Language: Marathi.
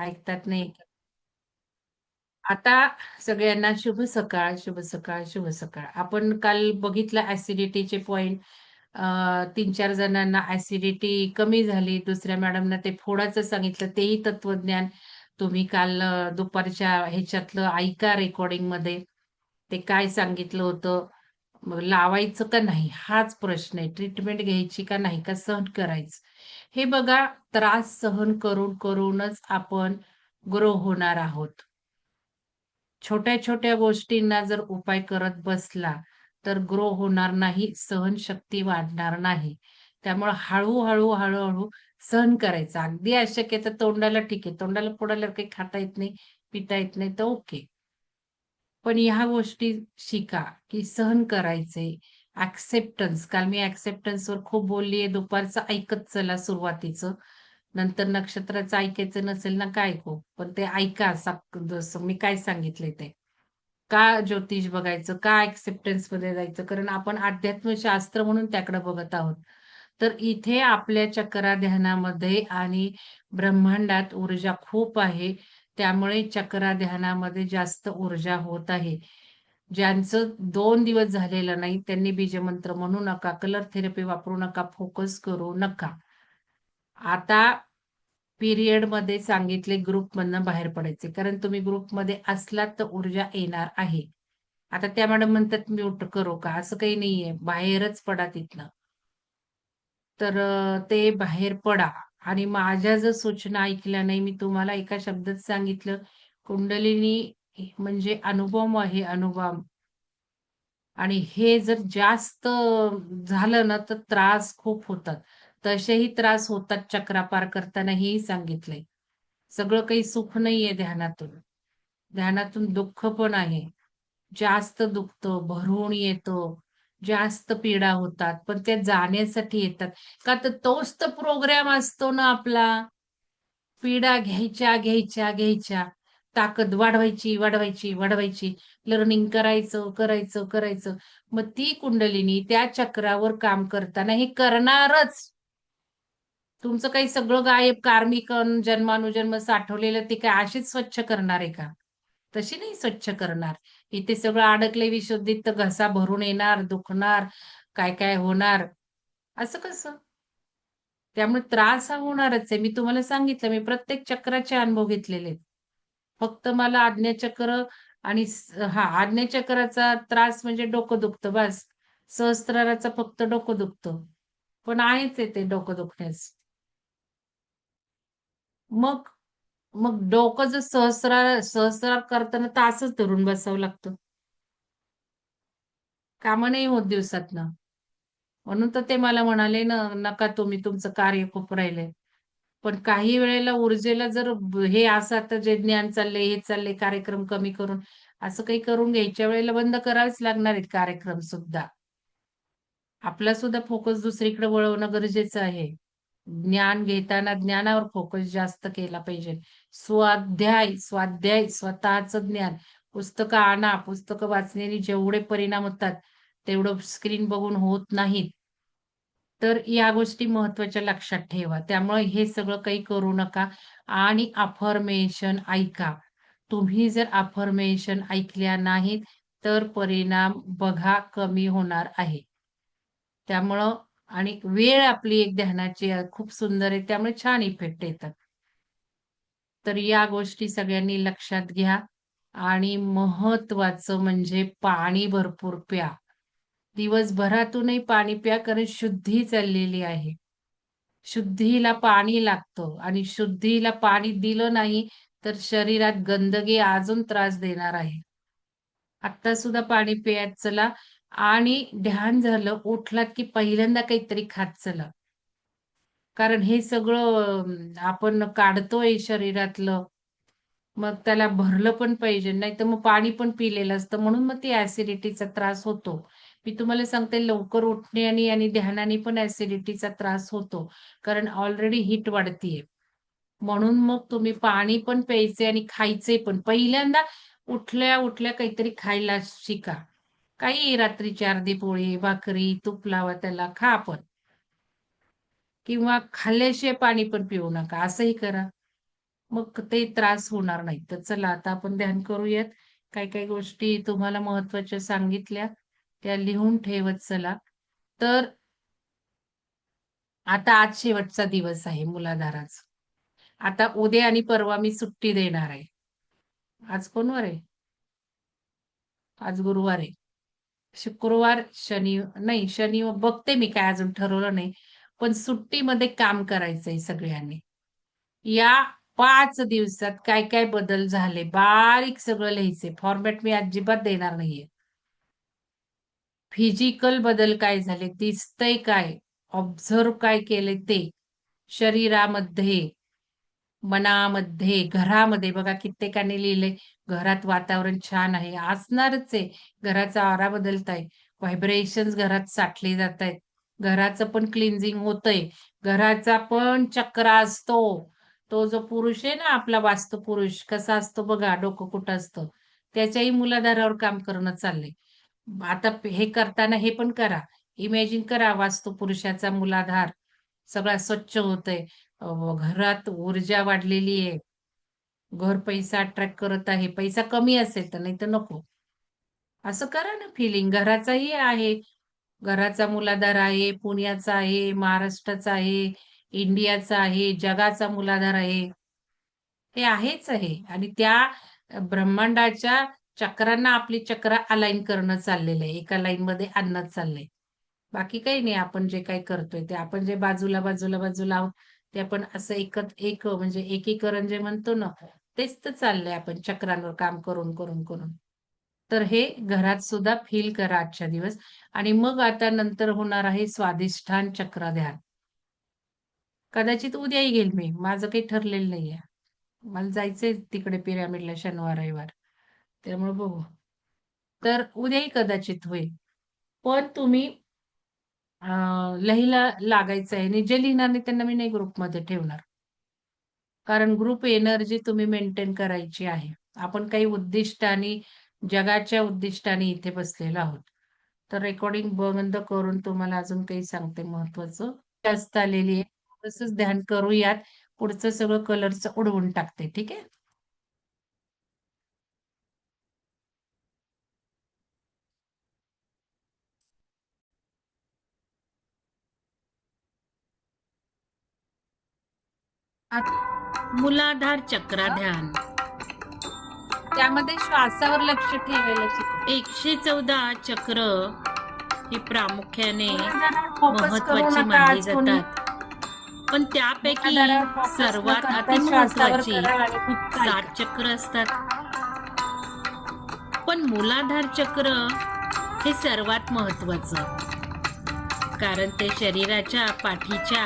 ऐकतात नाही. आता सगळ्यांना शुभ सकाळ, शुभ सकाळ, शुभ सकाळ. आपण काल बघितलं ॲसिडिटीचे पॉइंट. 3-4 जणांना ॲसिडिटी कमी झाली. दुसऱ्या मॅडमना ते फोडाचं सांगितलं. तेही तत्वज्ञान तुम्ही काल दुपारच्या ह्याच्यातलं ऐका रेकॉर्डिंगमध्ये. ते काय सांगितलं होतं. मग लावायचं का नाही? हाच प्रश्न आहे. ट्रीटमेंट घ्यायची का नाही? का सहन करायचं? हे बघा, त्रास सहन करून करूनच आपण ग्रो होणार आहोत. छोट्या-छोट्या गोष्टींना जर उपाय करत बसला, तर ग्रो होणार नाही, सहनशक्ती वाढणार नाही. त्यामुळे हळू-हळू, हळू-हळू सहन करायचं. अगदी अशक्य तर तोंडाला ठीक आहे. तोंडाला फोडायला काही खाता येत नाही, पिता येत नाही तर ओके. पण ह्या गोष्टी शिका, की सहन करायचे. एक्सेप्टन्स. काल मी एक्सेप्टन्सवर खूप बोलली आहे. दुपारचं ऐकत चला सुरुवातीचं. नंतर नक्षत्राचं ऐकायचं नसेल ना काय ऐकू. पण ते ऐका जसं मी काय सांगितलंय ते. का ज्योतिष बघायचं? का एक्सेप्टन्समध्ये जायचं? कारण आपण अध्यात्मशास्त्र म्हणून त्याकडे बघत आहोत. तर इथे आपल्या चक्रा ध्यानामध्ये आणि ब्रह्मांडात ऊर्जा खूप आहे. त्यामुळे चक्रा ध्यानामध्ये जास्त ऊर्जा होत आहे. ज्यांचं 2 दिवस झालेलं नाही, त्यांनी बीजमंत्र म्हणू नका, कलर थेरपी वापरू नका, फोकस करू नका. आता पिरियडमध्ये सांगितले ग्रुपमधनं बाहेर पडायचे. कारण तुम्ही ग्रुपमध्ये असलात तर ऊर्जा येणार आहे. आता त्या मॅडम म्हणतात म्यूट करू का? असं काही नाहीये. बाहेरच पडा तिथनं. तर ते बाहेर पडा आणि माझ्या जर सूचना ऐकल्या नाही, मी तुम्हाला एका शब्दात सांगितलं, कुंडलिनी म्हणजे अनुपम आहे, अनुपम. आणि हे जर जास्त झालं ना, तर त्रास खूप होतात. तसेही त्रास होतात चक्रा पार करताना हेही सांगितलंय. सगळं काही सुख नाहीये ध्यानातून. ध्यानातून दुःख पण आहे. जास्त दुखतं, भरून येतं, जास्त पीडा होतात. पण त्या जाण्यासाठी येतात. का तर तोच तर प्रोग्राम असतो ना आपला. पीडा घ्यायच्या, घ्यायच्या, घ्यायच्या. ताकद वाढवायची, वाढवायची, वाढवायची. लर्निंग करायचं, करायचं, करायचं. मग ती कुंडलिनी त्या चक्रावर काम करताना हे करणारच. तुमचं काही सगळं गायब कार्मिक जन्मानुजन्म साठवलेलं ते काय अशीच स्वच्छ करणार आहे का? तशी नाही स्वच्छ करणार. इथे सगळं अडकलंय विशुद्धीत तर घसा भरून येणार, दुखणार, काय-काय होणार. असं कसं? त्यामुळे त्रास हा होणारच आहे. मी तुम्हाला सांगितलं, मी प्रत्येक चक्राचे अनुभव घेतलेले आहेत. फक्त मला आज्ञाचक्र आणि आज्ञाचक्राचा त्रास म्हणजे डोकं दुखतं बस. सहस्त्राराचं फक्त डोकं दुखतं. पण आहेच आहे ते डोकं दुखण्यास. मग मग डोकं जर सहस्रार करताना तासच धरून बसावं लागतं. कामं नाही होत दिवसातनं. म्हणून तर ते मला म्हणाले ना, "नका तुम्ही तुमचं कार्य खूप राहिलंय." पण काही वेळेला ऊर्जेला जर हे असं आता जे ज्ञान चाललंय, हे चाललंय, कार्यक्रम कमी करून, असं काही करून घ्यायच्या वेळेला बंद करावेच लागणार आहेत कार्यक्रम सुद्धा. आपला सुद्धा फोकस दुसरीकडे वळवणं गरजेचं आहे. ज्ञान घेताना ज्ञानावर फोकस जास्त केला पाहिजे. स्वाध्याय, स्वाध्याय, स्वतःचं ज्ञान. पुस्तकं आणा, पुस्तकं वाचण्याने जेवढे परिणाम होतात, तेवढं स्क्रीन बघून होत नाहीत. तर या गोष्टी महत्त्वाच्या लक्षात ठेवा. त्यामुळे हे सगळं काही करू नका आणि अफर्मेशन ऐका. तुम्ही जर अफर्मेशन ऐकल्या नाहीत, तर परिणाम बघा कमी होणार आहे. त्यामुळं आणि वेळ आपली एक ध्यानाची खूप सुंदर आहे. त्यामुळे छान इफेक्ट येतात. तर या गोष्टी सगळ्यांनी लक्षात घ्या आणि महत्त्वाचं म्हणजे पाणी भरपूर प्या. दिवसभरातूनही पाणी प्या कारण शुद्धी चाललेली आहे. शुद्धीला पाणी लागतं आणि शुद्धीला पाणी दिलं नाही, तर शरीरात गंदगी अजून त्रास देणार आहे. आत्ता सुद्धा पाणी पियात चला आणि ध्यान झालं, उठलात की पहिल्यांदा काहीतरी खात चला. कारण हे सगळं आपण काढतोय शरीरातलं, मग त्याला भरलं पण पाहिजे. नाहीतर मग पाणी पण पिलेलं असतं. म्हणून मग ती ॲसिडिटीचा त्रास होतो. मी तुम्हाला सांगते लवकर उठणे आणि ध्यानाने पण ॲसिडिटीचा त्रास होतो. कारण ऑलरेडी हीट वाढतीये. म्हणून मग तुम्ही पाणी पण प्यायचे आणि खायचे पण. पहिल्यांदा उठल्या-उठल्या काहीतरी खायला शिका. काही रात्रीची अर्धी पोळी, भाकरी, तूप लावा त्याला, खा पण. किंवा खाल्ल्याशिवाय पाणी पण पिऊ नका, असंही करा. मग ते त्रास होणार नाही. तर चला आता आपण ध्यान करूयात. काही गोष्टी तुम्हाला महत्त्वाच्या सांगितल्या, त्या लिहून ठेवत चला. तर आता आज शेवटचा दिवस आहे मुलाधाराचा. आता उद्या आणि परवा मी सुट्टी देणार आहे. आज कोण वार आहे? आज गुरुवार आहे. शुक्रवार, नाही शनिवार बघते मी काय अजून ठरवलं नाही. पण सुट्टीमध्ये काम करायचंय सगळ्यांनी. या 5 दिवसात काय बदल झाले, बारीक सगळं लिहायचंय. फॉर्मॅट मी अजिबात देणार नाहीये. फिजिकल बदल काय झाले, दिसतंय काय, ऑब्झर्व्ह काय केले ते, शरीरामध्ये, मनामध्ये, घरामध्ये बघा कित्येकाने लिहिलंय, घरात वातावरण छान आहे. असणारच आहे. घराचा ऑरा बदलताय. व्हायब्रेशन्स घरात साठले जातायत. घराचं पण क्लिन्झिंग होतंय. घराचा पण चक्र असतो. तो जो पुरुष आहे ना आपला वास्तुपुरुष कसा असतो बघा, डोकं कुठं असतं. त्याच्याही मूलाधारावर काम करणं चाललंय. आता हे करताना हे पण करा. इमॅजिन करा वास्तुपुरुषाचा मूलाधार सगळा स्वच्छ होतंय. घरात ऊर्जा वाढलेली आहे. घर पैसा अट्रॅक्ट करत आहे. पैसा कमी असेल तर नाहीतर नको. असं करा ना फिलिंग. घराचाही आहे. घराचा मूलाधार आहे, पुण्याचा आहे, महाराष्ट्राचा आहे, इंडियाचा आहे, जगाचा मूलाधार आहे. ते आहेच आहे आणि त्या ब्रह्मांडाच्या चक्रांना आपली चक्र अलाइन करणं चाललेलं आहे. एका लाईनमध्ये आणणं चाललंय. बाकी काही नाही आपण जे काही करतोय ते आपण जे बाजूला आहोत ते आपण असं एक म्हणजे एकीकरण जे म्हणतो ना तेच तर चाललंय आपण चक्रांवर काम करून. तर हे घरात सुद्धा फील करा आजच्या दिवस आणि मग आता नंतर होणार आहे स्वाधिष्ठान चक्र ध्यान. कदाचित उद्याही घेईल मी. माझं काही ठरलेलं नाहीये. मला जायचंय तिकडे पिरामिडला शनिवार, रविवार. त्यामुळे बघू. तर उद्याही कदाचित होईल. पण तुम्ही लिहायला लागायचं आहे आणि जे लिहिणार नाही त्यांना मी नाही ग्रुपमध्ये ठेवणार. कारण ग्रुप एनर्जी तुम्ही मेंटेन करायची आहे. आपण काही उद्दिष्टाने, जगाच्या उद्दिष्टाने इथे बसलेलो आहोत. तर रेकॉर्डिंग बंद करून तुम्हाला अजून काही सांगते महत्त्वाचं. जास्त आलेली आहे. तसंच ध्यान करूयात. पुढचं सगळं कलरचं उडवून टाकते. ठीक आहे? मूलाधार चक्र ध्यान. त्यामध्ये श्वासावर लक्ष ठेवायला 114 चक्र ही प्रामुख्याने महत्वाची मानली जातात. पण त्यापैकी सर्वात अतिमहत्वाची 7 चक्र असतात. पण मूलाधार चक्र हे सर्वात महत्वाचं, कारण ते शरीराच्या पाठीच्या